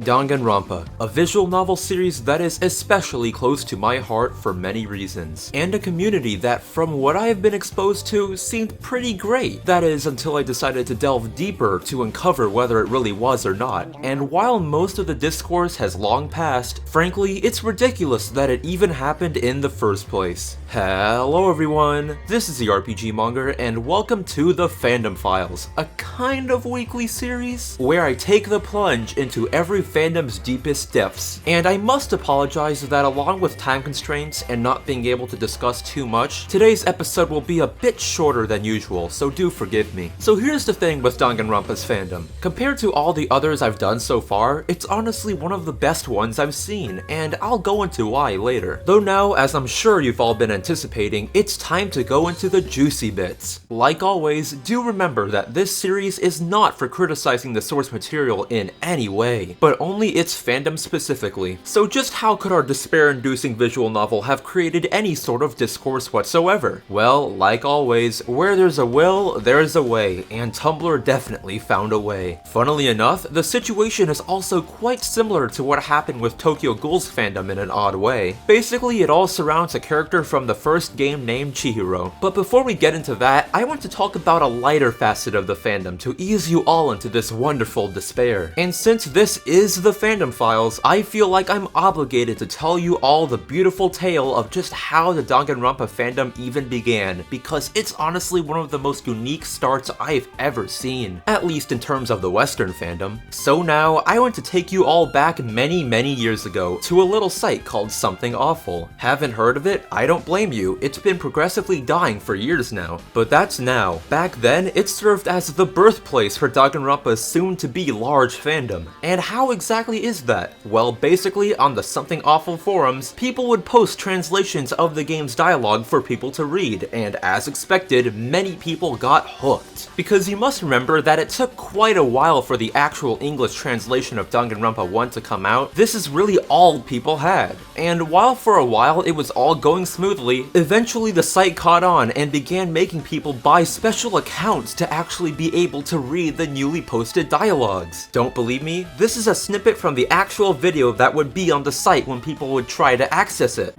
Danganronpa, a visual novel series that is especially close to my heart for many reasons, and a community that, from what I have been exposed to, seemed pretty great. That is, until I decided to delve deeper to uncover whether it really was or not, and while most of the discourse has long passed, frankly, it's ridiculous that it even happened in the first place. Hello everyone, this is the RPG Monger, and welcome to the Fandom Files, a kind of weekly series where I take the plunge into every fandom's deepest depths. And I must apologize that along with time constraints and not being able to discuss too much, today's episode will be a bit shorter than usual, so do forgive me. So here's the thing with Danganronpa's fandom. Compared to all the others I've done so far, it's honestly one of the best ones I've seen, and I'll go into why later. Though now, as I'm sure you've all been anticipating, it's time to go into the juicy bits. Like always, do remember that this series is not for criticizing the source material in any way, but only its fandom specifically. So just how could our despair-inducing visual novel have created any sort of discourse whatsoever? Well, like always, where there's a will, there's a way, and Tumblr definitely found a way. Funnily enough, the situation is also quite similar to what happened with Tokyo Ghoul's fandom in an odd way. Basically, it all surrounds a character from the first game named Chihiro. But before we get into that, I want to talk about a lighter facet of the fandom to ease you all into this wonderful despair. And since this is the Fandom Files, I feel like I'm obligated to tell you all the beautiful tale of just how the Danganronpa fandom even began, because it's honestly one of the most unique starts I've ever seen, at least in terms of the Western fandom. So now, I want to take you all back many years ago to a little site called Something Awful. Haven't heard of it? I don't blame you, it's been progressively dying for years now. But that's now. Back then, it served as the birthplace for Danganronpa's soon-to-be large fandom. And how exactly is that? Well, basically, on the Something Awful forums, people would post translations of the game's dialogue for people to read, and as expected, many people got hooked. Because you must remember that it took quite a while for the actual English translation of Danganronpa 1 to come out. This is really all people had. And while for a while it was all going smoothly, eventually the site caught on and began making people buy special accounts to actually be able to read the newly posted dialogues. Don't believe me? This is a snippet from the actual video that would be on the site when people would try to access it.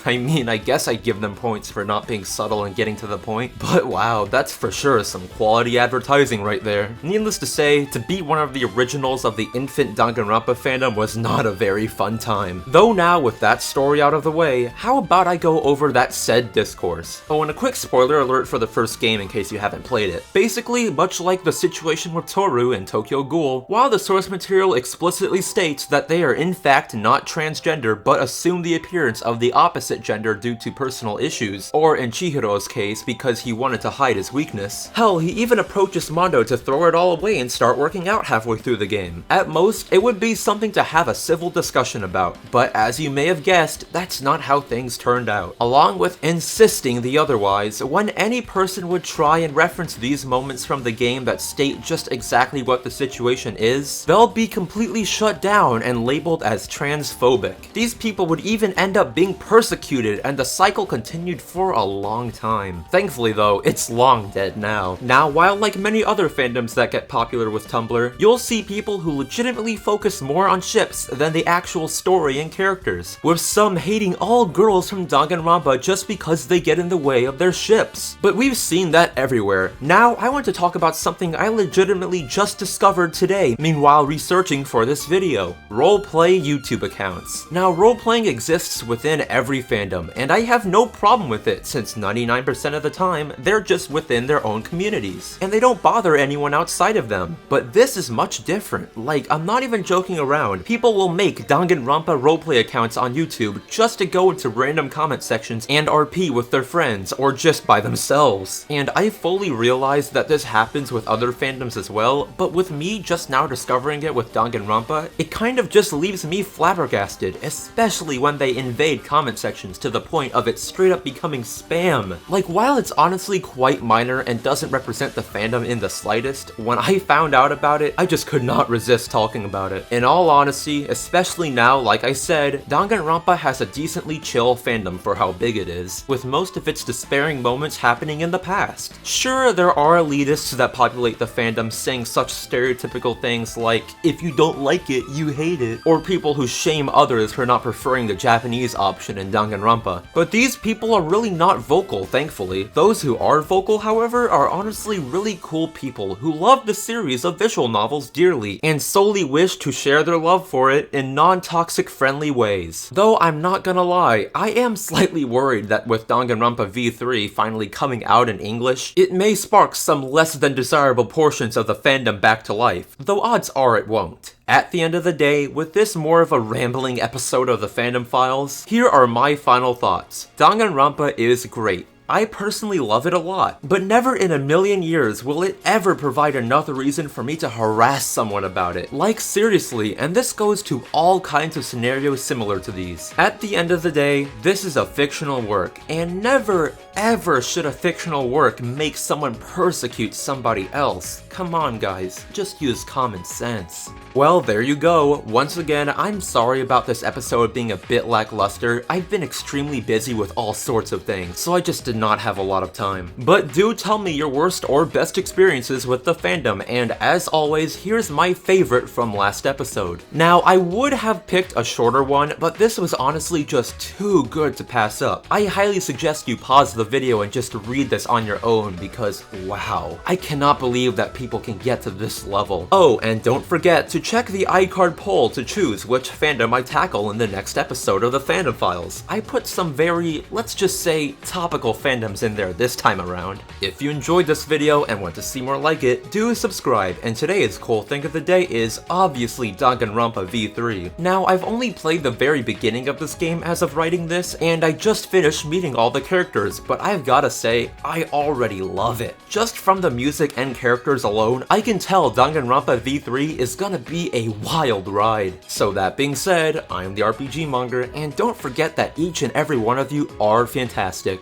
I mean, I guess I'd give them points for not being subtle and getting to the point, but wow, that's for sure some quality advertising right there. Needless to say, to be one of the originals of the infant Danganronpa fandom was not a very fun time. Though now, with that story out of the way, how about I go over that said discourse? Oh, and a quick spoiler alert for the first game in case you haven't played it. Basically, much like the situation with Toru in Tokyo Ghoul, while the source material explicitly states that they are in fact not transgender but assume the appearance of the opposite gender due to personal issues, or in Chihiro's case, because he wanted to hide his weakness. Hell, he even approaches Mondo to throw it all away and start working out halfway through the game. At most, it would be something to have a civil discussion about, but as you may have guessed, that's not how things turned out. Along with insisting the otherwise, when any person would try and reference these moments from the game that state just exactly what the situation is, they'll be completely shut down and labeled as transphobic. These people would even end up being persecuted, and the cycle continued for a long time. Thankfully though, it's long dead now. Now, while like many other fandoms that get popular with Tumblr, you'll see people who legitimately focus more on ships than the actual story and characters, with some hating all girls from Danganronpa just because they get in the way of their ships. But we've seen that everywhere. Now, I want to talk about something I legitimately just discovered today, meanwhile researching for this video. Roleplay YouTube accounts. Now, roleplaying exists within every fandom, and I have no problem with it since 99% of the time, they're just within their own communities, and they don't bother anyone outside of them. But this is much different. Like, I'm not even joking around. People will make Danganronpa roleplay accounts on YouTube just to go into random comment sections and RP with their friends, or just by themselves. And I fully realize that this happens with other fandoms as well, but with me just now discovering it with Danganronpa, it kind of just leaves me flabbergasted, especially when they invade comment sections sections to the point of it straight up becoming spam. Like, while it's honestly quite minor and doesn't represent the fandom in the slightest, when I found out about it, I just could not resist talking about it. In all honesty, especially now, like I said, Danganronpa has a decently chill fandom for how big it is, with most of its despairing moments happening in the past. Sure, there are elitists that populate the fandom saying such stereotypical things like, if you don't like it, you hate it, or people who shame others for not preferring the Japanese option in Danganronpa. But these people are really not vocal, thankfully. Those who are vocal, however, are honestly really cool people who love the series of visual novels dearly and solely wish to share their love for it in non-toxic friendly ways. Though I'm not gonna lie, I am slightly worried that with Danganronpa V3 finally coming out in English, it may spark some less than desirable portions of the fandom back to life, though odds are it won't. At the end of the day, with this more of a rambling episode of the Fandom Files, here are my final thoughts. Danganronpa is great. I personally love it a lot, but never in a million years will it ever provide another reason for me to harass someone about it. Like, seriously, and this goes to all kinds of scenarios similar to these. At the end of the day, this is a fictional work, and never ever should a fictional work make someone persecute somebody else. Come on guys, just use common sense. Well, there you go. Once again, I'm sorry about this episode being a bit lackluster. I've been extremely busy with all sorts of things, so I just did not have a lot of time. But do tell me your worst or best experiences with the fandom, and as always, here's my favorite from last episode. Now, I would have picked a shorter one, but this was honestly just too good to pass up. I highly suggest you pause the video and just read this on your own because, wow, I cannot believe that people can get to this level. Oh, and don't forget to check the iCard poll to choose which fandom I tackle in the next episode of the Fandom Files. I put some very, let's just say, topical fandoms in there this time around. If you enjoyed this video and want to see more like it, do subscribe, and today's cool thing of the day is obviously Danganronpa V3. Now, I've only played the very beginning of this game as of writing this, and I just finished meeting all the characters, but I've gotta say, I already love it. Just from the music and characters alone, I can tell Danganronpa V3 is gonna be a wild ride. So that being said, I'm the RPG Monger, and don't forget that each and every one of you are fantastic.